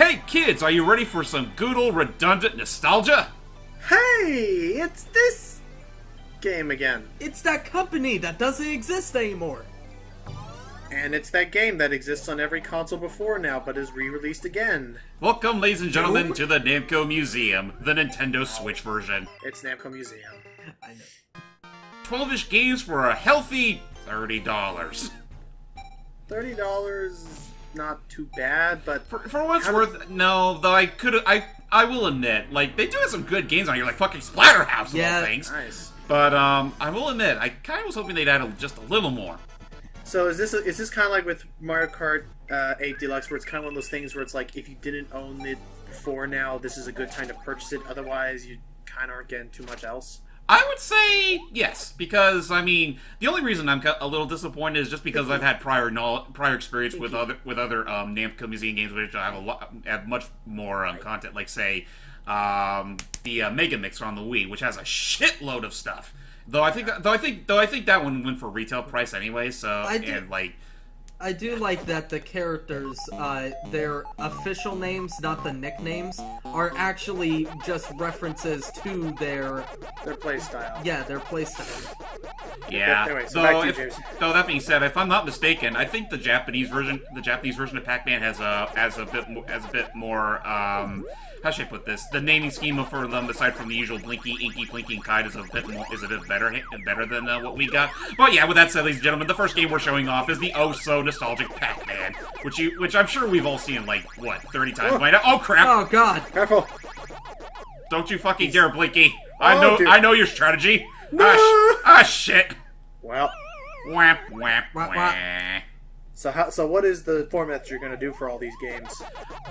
Hey kids, are you ready for some good old redundant nostalgia? Hey, it's this game again. It's that company that doesn't exist anymore. And it's that game that exists on every console before now, but is re-released again. Welcome, ladies and gentlemen, to the Namco Museum, the Nintendo Switch version. It's Namco Museum. I know. 12-ish games for a healthy $30. $30 is not too bad, but... For what it's worth, no, though I will admit, like, they do have some good games on here, like fucking Splatterhouse and all things. Nice. But, I will admit, I kind of was hoping they'd add just a little more. So is this kind of like with Mario Kart 8 Deluxe, where it's kind of one of those things where it's like, if you didn't own it before now, this is a good time to purchase it, otherwise you kind of aren't getting too much else? I would say yes, because I mean the only reason I'm a little disappointed is just because I've had prior experience with other Namco Museum games, which have much more content, like say the Mega Mix on the Wii, which has a shitload of stuff. Though I think that one went for retail price anyway. So I do like that the characters, their official names, not the nicknames, are actually just references to their playstyle. Yeah, their playstyle. Yeah. Anyway, so back to you, James. Though that being said, if I'm not mistaken, I think the Japanese version of Pac-Man has a bit more. How should I put this? The naming schema for them, aside from the usual Blinky, Inky, Blinky, and Kite, is a bit better than what we got. But yeah, with that said, ladies and gentlemen, the first game we're showing off is the oh-so-nostalgic Pac-Man, which I'm sure we've all seen, like, what, 30 times by now? Oh, crap! Oh, God! Careful! Don't you fucking dare, Blinky! Dude. I know your strategy! No. Shit! Well... Whap, whap, whap. So what is the format that you're going to do for all these games?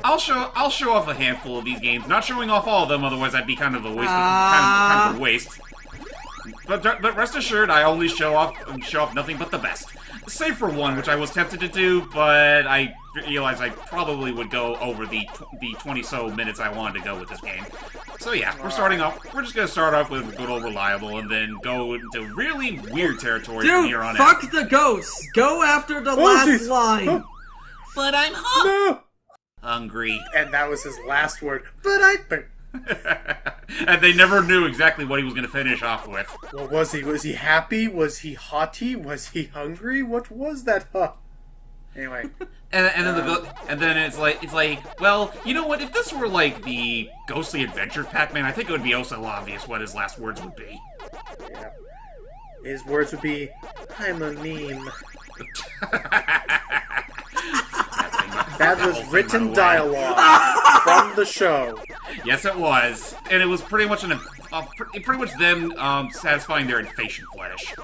I'll show off a handful of these games. Not showing off all of them, otherwise that'd be kind of a waste. Kind of a waste. But rest assured, I only show off nothing but the best. Save for one, which I was tempted to do, but I realized I probably would go over the 20-so minutes I wanted to go with this game. So yeah, we're just gonna start off with good old reliable, and then go into really weird territory from here on out. Fuck the ghosts! Go after the last line! But I'm hungry. And that was his last word. And they never knew exactly what he was going to finish off with. Well, was he happy? Was he haughty? Was he hungry? What was that? Anyway. And then it's like, well, you know what? If this were like the Ghostly Adventures Pac-Man, I think it would be oh so obvious what his last words would be. Yeah. His words would be, "I'm a meme." That was written dialogue from the show. Yes, it was, and it was pretty much them satisfying their inflation fetish.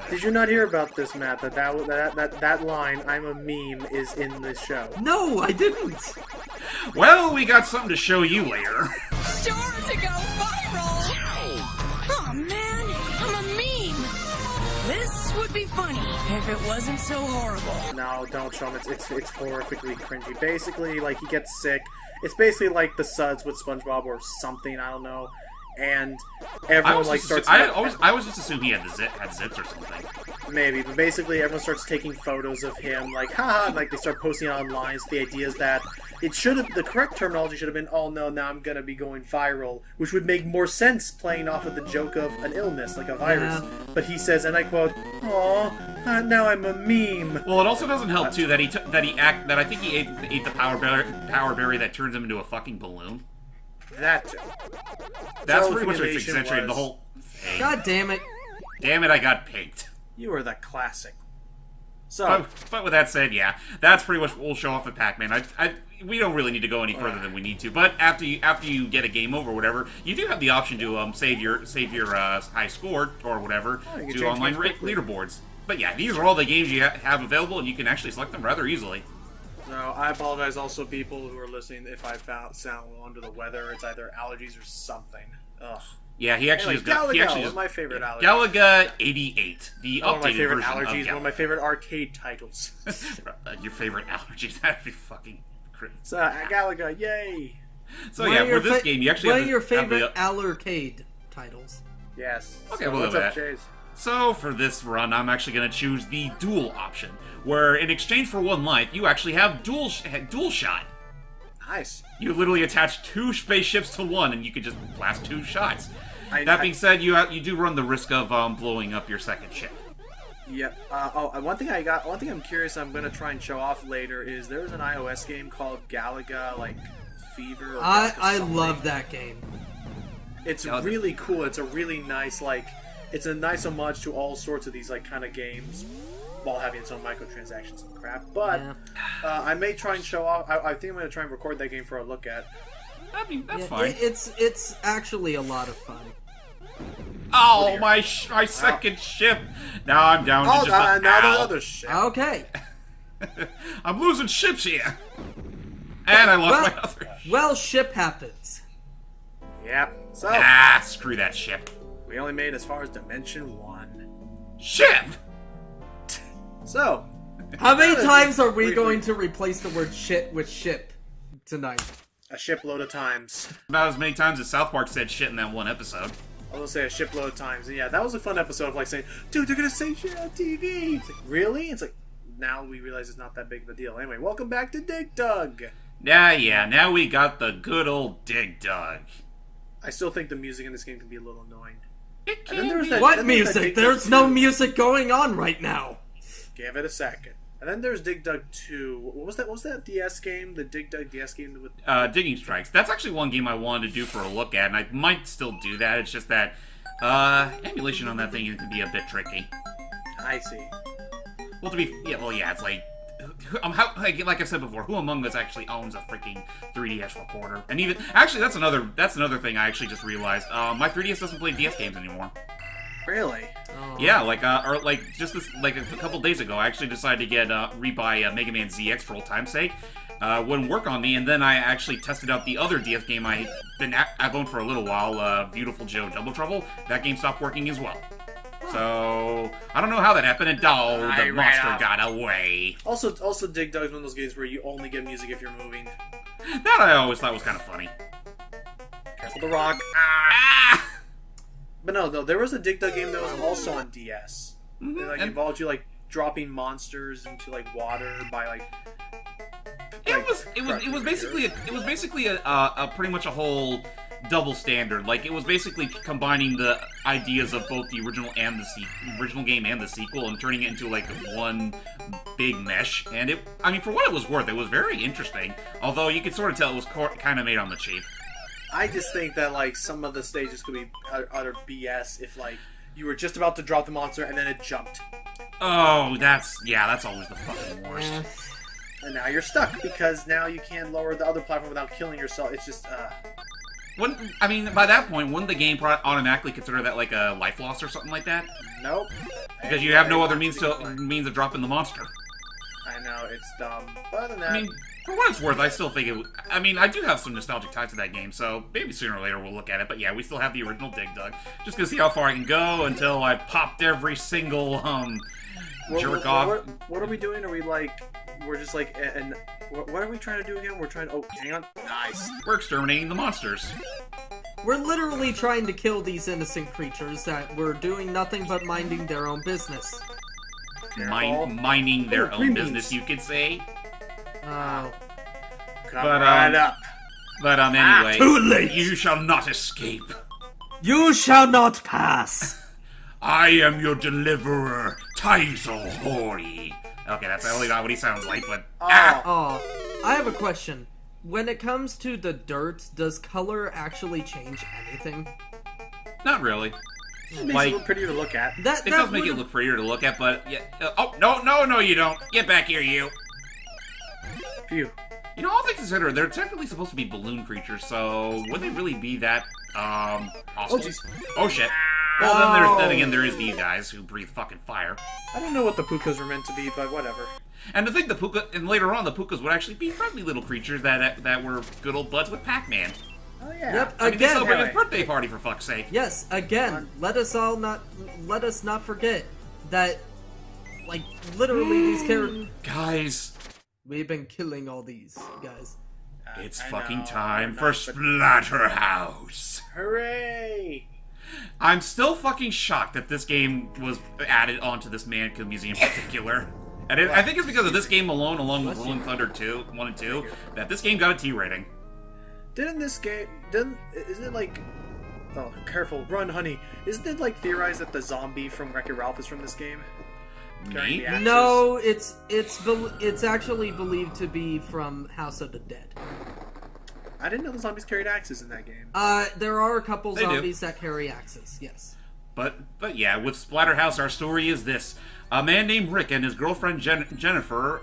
Did you not hear about this, Matt? That line, "I'm a meme," is in this show. No, I didn't. Well, we got something to show you later. Sure to go viral. Oh man, I'm a meme. This would be funny if it wasn't so horrible. No, don't show him. It's horrifically cringy. Basically, like, he gets sick. It's basically like the Suds with SpongeBob or something. I don't know. And everyone starts. I always just assumed he had zits or something. Maybe, but basically everyone starts taking photos of him, like, haha, like they start posting it online. So the idea is that the correct terminology should have been, "Oh no, now I'm gonna be going viral," which would make more sense playing off of the joke of an illness, like a virus. Yeah. But he says, and I quote, "Aw, now I'm a meme." Well, it also doesn't help too that I think he ate the power berry that turns him into a fucking balloon. That too. That's pretty much what's accentuated the whole thing. God damn it. Damn it, I got pinked. You are the classic. So, but with that said, yeah, that's pretty much what we'll show off with Pac-Man. We don't really need to go any further than we need to. But after you get a game over, or whatever, you do have the option to save your high score or whatever to online leaderboards. But yeah, these are all the games you have available, and you can actually select them rather easily. No, I apologize also people who are listening if I sound under the weather. It's either allergies or something. Ugh. Yeah, he actually Galaga, one of my favorite allergies. Galaga 88, the one of my updated favorite version allergies, of one of my favorite arcade titles. Your favorite allergies? That'd be fucking crazy. So, Galaga, yay! So yeah, for this game, you actually one have of your favorite arcade titles. Yes. Okay, so well, what's up, Chase? So for this run, I'm actually going to choose the duel option, where in exchange for one life, you actually have dual shot. Nice. You literally attach 2 spaceships to one, and you could just blast 2 shots. I- That being said, you do run the risk of blowing up your second ship. Yeah. One thing I'm curious. I'm gonna try and show off later is there was an iOS game called Galaga like Fever. Or Galaga I something. love that game. It's Galaga. really cool. It's a really nice it's a nice homage to all sorts of these like kind of games, while having its own microtransactions and crap. But Yeah. I may try and show off. I think I'm gonna try and record that game for a look at. I mean, that's Yeah, fine. it's actually a lot of fun. Oh, my second ship! Now I'm down to just a now the ow. other shit. Okay. I'm losing ships here! And I lost my other ship. Well, ship happens. Yeah. So Ah, screw that ship. we only made as far as Dimension 1. Ship! So How many Really? times are we Briefly. going to replace the word shit with ship tonight? a shipload of times. About as many times as South Park said shit in that one episode. I will say a shipload of times. And yeah, that was a fun episode of like saying, dude, they're gonna say shit on TV. It's like, really? It's like, now we realize it's not that big of a deal. Anyway, welcome back to Dig Dug. Yeah, now we got the good old Dig Dug. I still think the music in this game can be a little annoying. It And then can there was be. that- What then there's that music? Dig Dug There's no 2. music going on right now. Give it a second. And then there's Dig Dug 2. What was that? What was that DS game? The Dig Dug DS game with Digging Strikes. That's actually one game I wanted to do for a look at, and I might still do that. It's just that, emulation on that thing can be a bit tricky. I see. Well, it's like, like I said before, who among us actually owns a freaking 3DS recorder? And even, actually, that's another thing I actually just realized. My 3DS doesn't play DS games anymore. Really? Oh. Yeah, like a couple days ago, I actually decided to get rebuy Mega Man ZX for old time's sake. Wouldn't work on me, and then I actually tested out the other DS game I've owned for a little while, Beautiful Joe Double Trouble. That game stopped working as well. So I don't know how that happened, and I the ran monster out. got away. Also, Dig Dug is one of those games where you only get music if you're moving. That I always thought was kind of funny. Careful the rock. Ah! But no, there was a Dig Dug game that was also on DS. Mhm, It like and- involved you like dropping monsters into like water by like. It was basically a pretty much a whole double standard. Like, it was basically combining the ideas of both the original and the original game and the sequel and turning it into like one big mesh. And I mean, for what it was worth, it was very interesting. Although you could sort of tell it was kind of made on the cheap. I just think that like some of the stages could be utter BS if like you were just about to drop the monster and then it jumped, Oh, that's always the fucking worst. Eh. and now you're stuck because now you can't lower the other platform without killing yourself. It's just I mean, by that point, wouldn't the game automatically consider that like a life loss or something like that? nope. Because you have no other means means of dropping the monster. I know it's dumb, but other than that, I mean, for what it's worth, I still think it. I mean, I do have some nostalgic ties to that game, so maybe sooner or later we'll look at it. But yeah, we still have the original Dig Dug. Just gonna see how far I can go until I popped every single jerk off. What are we doing? Are we like we're just like and what are we trying to do again? We're trying to hang on. Nice. We're exterminating the monsters. We're literally trying to kill these innocent creatures that were doing nothing but minding their own business. Mining their Oh, own green business, beans. you could say. Oh. Come But, right up. But anyway, too late. You shall not escape. You shall not pass! I am your deliverer, Taizo Hori. Okay, that's really not what he sounds like, but Oh, I have a question. When it comes to the dirt, does color actually change anything? not really. It makes it a like- little prettier to look at. It does make it look prettier to look at, but yeah. Oh no, you don't. Get back here, you. Phew. You know, all things considered, they're technically supposed to be balloon creatures, so would they really be that hostile? jeez. Oh shit. Well, then again, there is these guys who breathe fucking fire. I don't know what the pukas were meant to be, but whatever. And to think and later on, the pukas would actually be friendly little creatures that were good old buds with Pac-Man. Oh yeah. Yep, I mean, they again. celebrate his Anyway. birthday party for fuck's sake. Yes, again, let us not forget that, like, literally these characters. Guys, We've been killing all these guys. it's I fucking know, time we're for not, but- Splatterhouse. Hooray! I'm still fucking shocked that this game was added onto this Namco museum in particular. And I think it's because of this game alone, along with Rolling Thunder 1 and 2, that this game got a T rating. Isn't it like... Oh, careful. Run, honey. Isn't it, like, theorized that the zombie from Wreck-It Ralph is from this game? Carrying the axes? No, it's actually believed to be from House of the Dead. I didn't know the zombies carried axes in that game. There are a couple They do. zombies that carry axes, yes. But yeah, with Splatterhouse, our story is this: a man named Rick and his girlfriend Jennifer,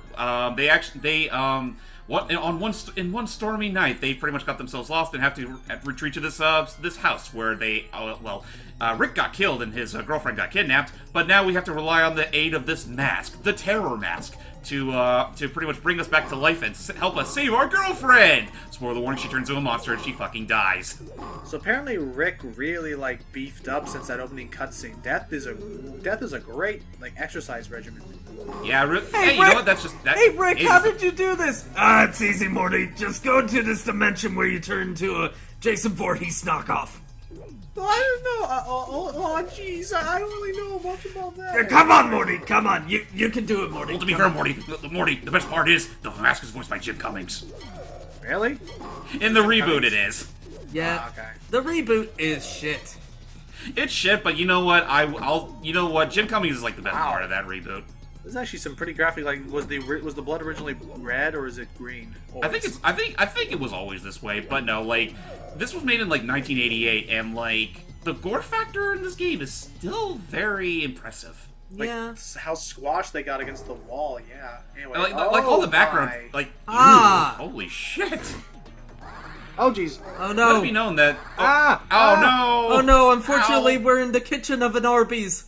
in one stormy night, they pretty much got themselves lost and have to retreat to this house where Rick got killed and his girlfriend got kidnapped. But now we have to rely on the aid of this mask, the Terror Mask, to pretty much bring us back to life and help us save our girlfriend. Spoiler warning: she turns into a monster and she fucking dies. So apparently Rick really, like, beefed up since that opening cutscene. Death is a great, like, exercise regimen. Yeah, Hey, you Rick! know what? That's just that. Hey, Rick, it how is- did you do this? It's easy, Morty. Just go to this dimension where you turn into a Jason Voorhees knockoff. I don't know. Oh, jeez. I don't really know much about that. Come on, Morty. Come on. You can do it, Morty. Well, to be fair, Morty, the best part is the mask is voiced by Jim Cummings. Really? In the reboot, it is. Yeah. Okay. The reboot is shit. It's shit, but you know what? You know what? Jim Cummings is like the best part of that reboot. There's actually some pretty graphic. Like, was the blood originally red or is it green? I think it was always this way, but no, like this was made in like 1988, and like the gore factor in this game is still very impressive. Like, Yeah. how squashed they got against the wall. Yeah. Anyway, Like all the background, my. like holy shit! Oh jeez. Oh Let no. it be known that Ah! no! Oh no, unfortunately, Ow. we're in the kitchen of an Arby's.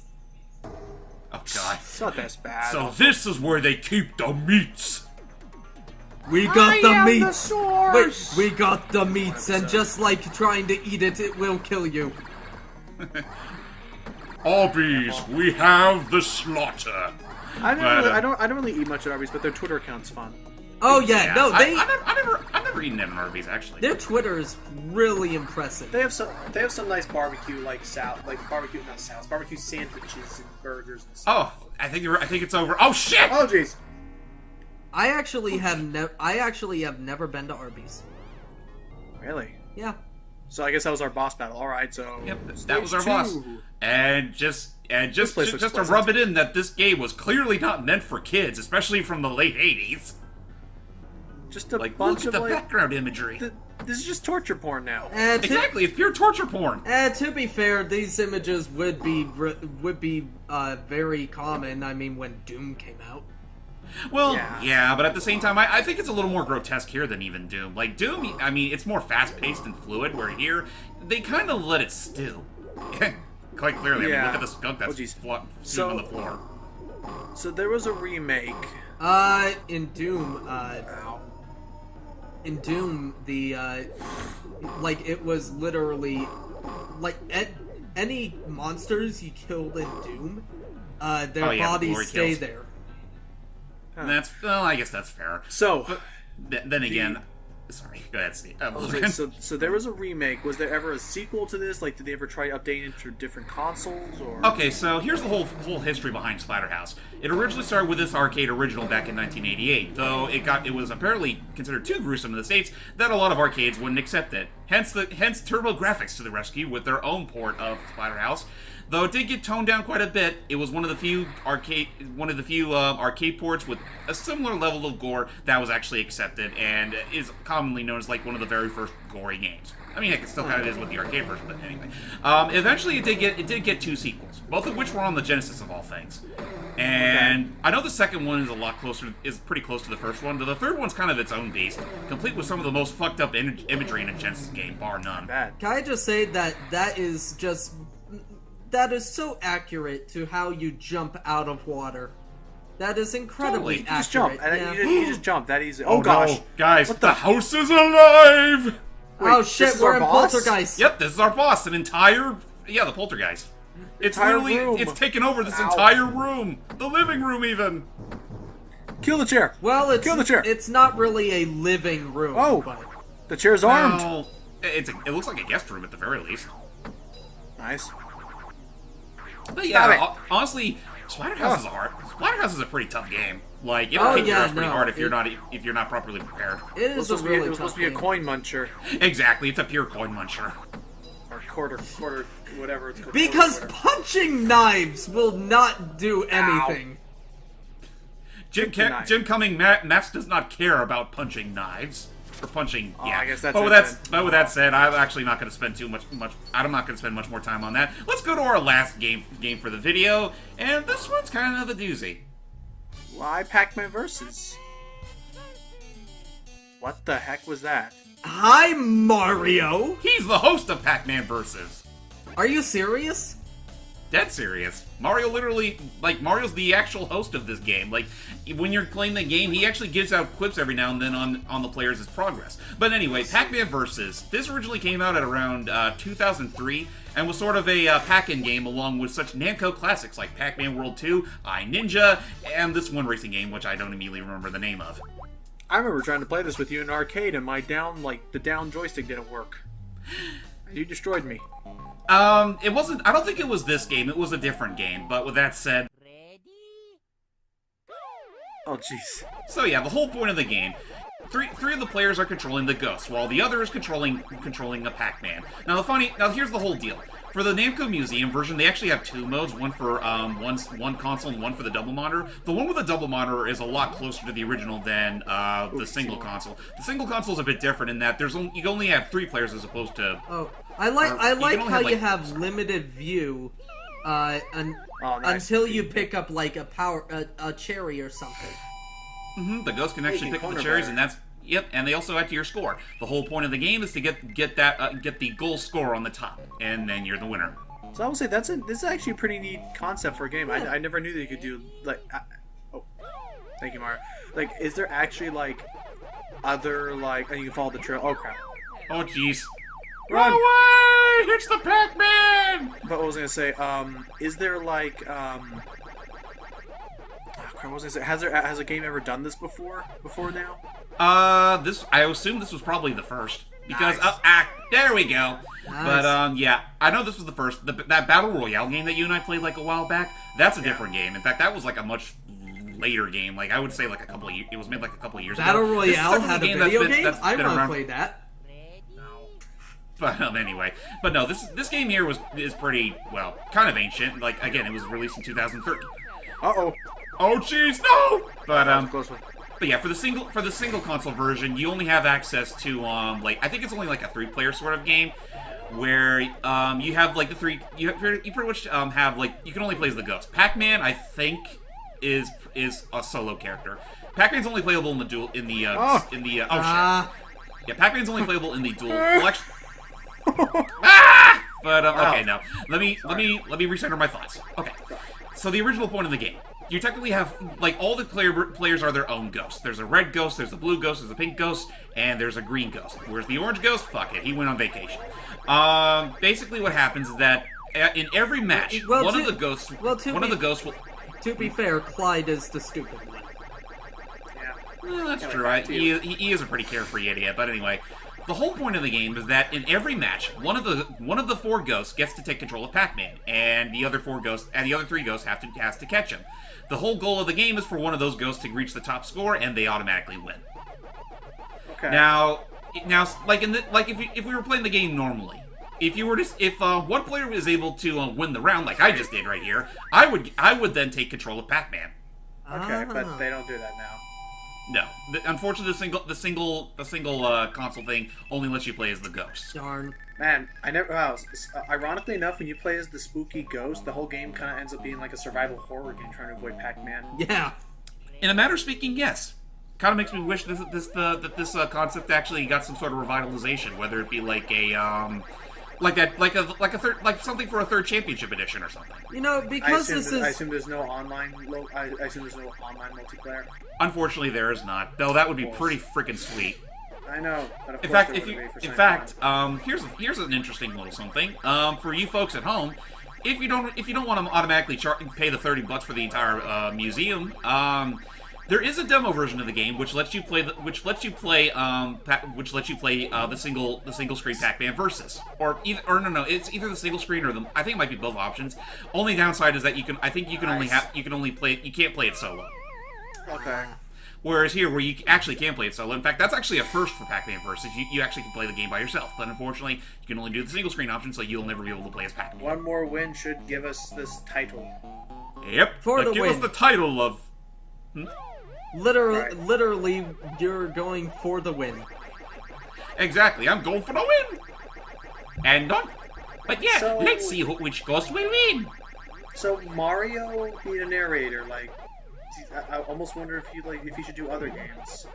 Oh god! It's not that bad. So this is where they keep the meats. We got the am meats. the source. Wait, we got the meats, and just like trying to eat it, it will kill you. Arby's, we have the slaughter. I don't really eat much at Arby's, but their Twitter account's fun. Oh yeah, no, I've never eaten at an Arby's actually. their Twitter is really impressive. They have some nice barbecue barbecue sandwiches and burgers and stuff. Oh, I think it's over. Oh shit! Oh jeez. I actually have never been to Arby's. Really? Yeah. So I guess that was our boss battle. All right, so Yep, that was our stage boss. 2. And just place looks to pleasant. rub it in that this game was clearly not meant for kids, especially from the late 80s. Just a Like, bunch look of at the like. background imagery. This is just torture porn now. Exactly, it's pure torture porn. To be fair, these images would be very common. I mean, when Doom came out. Well, Yeah. yeah, but at the same time, I think it's a little more grotesque here than even Doom. Like, Doom, I mean, it's more fast-paced and fluid, where here, they kind of let it stew. Quite clearly, I mean, Yeah. look at the skunk that's Oh, jeez. stewing on the floor. So there was a remake. In Doom, Ow. in Doom, the like it was literally like any monsters you killed in Doom, their Oh, yeah, bodies glory stay kills. there. And I guess that's fair. So, But then again, sorry, go ahead, Steve. okay, so there was a remake. Was there ever a sequel to this? Like, did they ever try updating it for different consoles? Or Okay, so here's the whole history behind Splatterhouse. It originally started with this arcade original back in 1988, though it was apparently considered too gruesome in the States that a lot of arcades wouldn't accept it. Hence Turbo Graphics to the rescue with their own port of Splatterhouse. Though it did get toned down quite a bit, it was one of the few arcade ports with a similar level of gore that was actually accepted, and is commonly known as like one of the very first gory games. I mean, heck, it still kind of is with the arcade version, but anyway. Eventually, it did get 2 sequels, both of which were on the Genesis of all things. And I know the second one is pretty close to the first one, but the third one's kind of its own beast, complete with some of the most fucked up imagery in a Genesis game, bar none. bad. Can I just say that is so accurate to how you jump out of water. That is incredibly Totally. accurate. Just jump. And yeah. you just jump that easy. Oh gosh. no, guys, What the the- house is alive! Oh Wait, shit, this is we're our in boss? Poltergeist. Yep, this is our boss. The poltergeist. It's Entire literally, room. it's taken over this Ow. entire room. The living room, even. Kill the chair. Well, Kill the chair. it's not really a living room. Oh. But The chair's armed. Well, it looks like a guest room at the very least. Nice. But Stop yeah, honestly, Splatterhouse is hard. Splatterhouse is a pretty tough game. Like, it'll Oh, kick your yeah, ass pretty no, hard if you're not properly prepared. It is a really tough supposed to be a game. coin muncher. Exactly, it's a pure coin muncher. Or quarter, whatever it's called. Because quarter. punching knives will not do anything. Jim Cumming Max does not care about punching knives. Or punching, yeah. I guess that's but with that said, I'm actually not going to spend I'm not going to spend much more time on that. Let's go to our last game for the video, and this one's kind of a doozy. Why Pac-Man versus? What the heck was that? Hi, Mario! He's the host of Pac-Man Versus. Are you serious? Dead serious. Mario literally, like, Mario's the actual host of this game. Like, when you're playing the game, he actually gives out quips every now and then on the players' progress. But anyway, Pac-Man Versus. This originally came out at around 2003 and was sort of a pack-in game along with such Namco classics like Pac-Man World 2, iNinja, and this one racing game, which I don't immediately remember the name of. I remember trying to play this with you in an arcade, and the down joystick didn't work. You destroyed me. It wasn't, I don't think it was this game, it was a different game, but with that said... Oh, jeez. So yeah, the whole point of the game, three of the players are controlling the ghost, while the other is controlling a Pac-Man. Now here's the whole deal. For the Namco Museum version, they actually have two modes, one for one console and one for the double monitor. The one with the double monitor is a lot closer to the original than the single console. The single console is a bit different in that you only have 3 players as opposed to... Oh, I like how you have have limited view Nice. until you pick up like a cherry or something. The ghost can actually can pick up the corner cherries, better. and that's... Yep, and they also add to your score. The whole point of the game is to get the goal score on the top, and then you're the winner. So I would say this is actually a pretty neat concept for a game. I never knew that you could do oh, thank you, Mario. Like, is there actually like other like and you can follow the trail? Oh crap! Oh jeez! Run! No way! It's the Pac-Man! But what was I gonna say? Is there like oh, crap, what was I gonna say? Has a game ever done this before now? I assume this was probably the first. Because, Nice. there we go. Nice. But, yeah, I know this was the first. That Battle Royale game that you and I played, like, a while back, that's a different game. In fact, that was, like, a much later game. Like, I would say, like, a couple of years, it was made, like, a couple of years Battle ago. Royale had a video game? I been want to around. play that. But, anyway. But no, this game here is pretty, well, kind of ancient. Like, again, it was released in 2013. Uh-oh. Oh, jeez, no! But, Close one. But yeah, for the single console version, you only have access to like I think it's only like a 3-player sort of game, where you have like the 3 you pretty much have like you can only play as the ghost. Pac-Man, I think, is a solo character. Pac-Man's only playable in the duel shit. Yeah, Pac-Man's only playable in the duel. Well, actually, But okay, now let me recenter my thoughts. Okay, so the original point of the game. You technically have, like, all the players are their own ghosts. There's a red ghost, there's a blue ghost, there's a pink ghost, and there's a green ghost. Where's the orange ghost? Fuck it, he went on vacation. Basically what happens is that in every match, one of the ghosts will... To be fair, Clyde is the stupid one. Well, that's true. He is a pretty carefree idiot, but anyway... The whole point of the game is that in every match, one of the 4 ghosts gets to take control of Pac-Man, and the other 3 ghosts has to catch him. The whole goal of the game is for one of those ghosts to reach the top score, and they automatically win. Okay. Now, like if we were playing the game normally, if one player was able to win the round, like I just did right here, I would then take control of Pac-Man. Okay, but they don't do that now. No, unfortunately, the single console thing only lets you play as the ghost. Darn. Man, I never. Wow. Ironically enough, when you play as the spooky ghost, the whole game kind of ends up being like a survival horror game trying to avoid Pac-Man. Yeah. In a matter of speaking, yes. Kind of makes me wish that this concept actually got some sort of revitalization, whether it be like a something for a 3rd championship edition or something. You know, because I assume there's no online. I assume there's no online multiplayer. Unfortunately, there is not. Though that would be pretty freaking sweet. I know. But of In course fact, there wouldn't be for here's an interesting little something. For you folks at home, if you don't want to automatically pay the $30 for the entire museum, There is a demo version of the game which lets you play the single screen Pac-Man versus, or no, it's either the single screen or I think it might be both options. Only downside is that you can't play it solo. Okay. Whereas here, where you actually can play it solo, in fact, that's actually a first for Pac-Man versus. You actually can play the game by yourself, but unfortunately, you can only do the single screen option, so you'll never be able to play as Pac-Man. One more win should give us this title. Yep. Give us the title of. Literally, you're going for the win. Exactly, I'm going for the win. And done. But yeah, So- let's see which ghost will win. So Mario being a narrator, like, I almost wonder if he should do other games.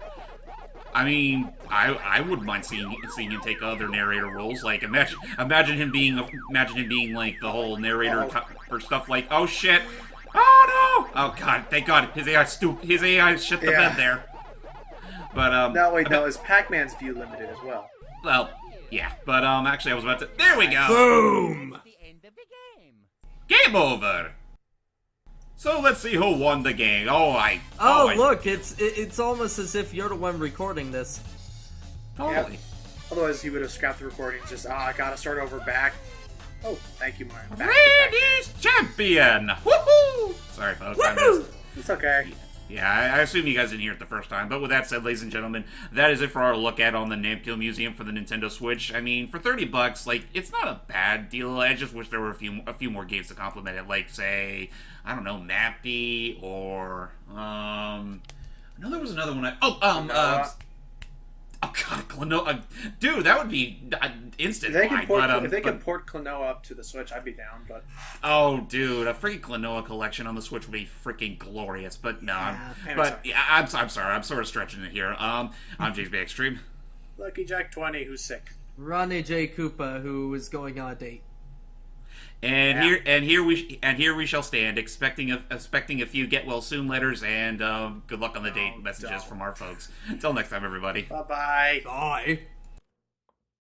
I mean, I wouldn't mind seeing him take other narrator roles. Like, imagine him being like the whole narrator for stuff like, oh shit, oh no, oh god, thank God, his AI shit the bed there. But No, wait, no, is Pac-Man's view limited as well? well, yeah, but actually I was about to. There we go. Boom! Game over. So let's see who won the game. Look, it's almost as if you're the one recording this. Totally. Yep. Otherwise, he would have scrapped the recording. Just I gotta start over back. Oh, thank you, Mario. Back to Ladies champion! Woohoo! Sorry, folks. Woohoo! It's okay. Yeah, I assume you guys didn't hear it the first time. But with that said, ladies and gentlemen, that is it for our look at on the Namco Museum for the Nintendo Switch. I mean, for $30, like, it's not a bad deal. I just wish there were a few more games to complement it. Like, say, I don't know, Mappy or I know there was another one. Oh god, Klonoa. Dude, that would be instant. If they but, could port Klonoa up to the Switch, I'd be down. But oh, dude, a freaking Klonoa collection on the Switch would be freaking glorious. But no, I'm sorry, I'm sort of stretching it here. I'm JamesmanXtreme. Lucky Jack 20, who's sick. Ronnie J. Koopa, who is going on a date. And here we shall stand, expecting a few get well soon letters and good luck on the date messages from our folks. Until next time, everybody. Bye-bye. Bye.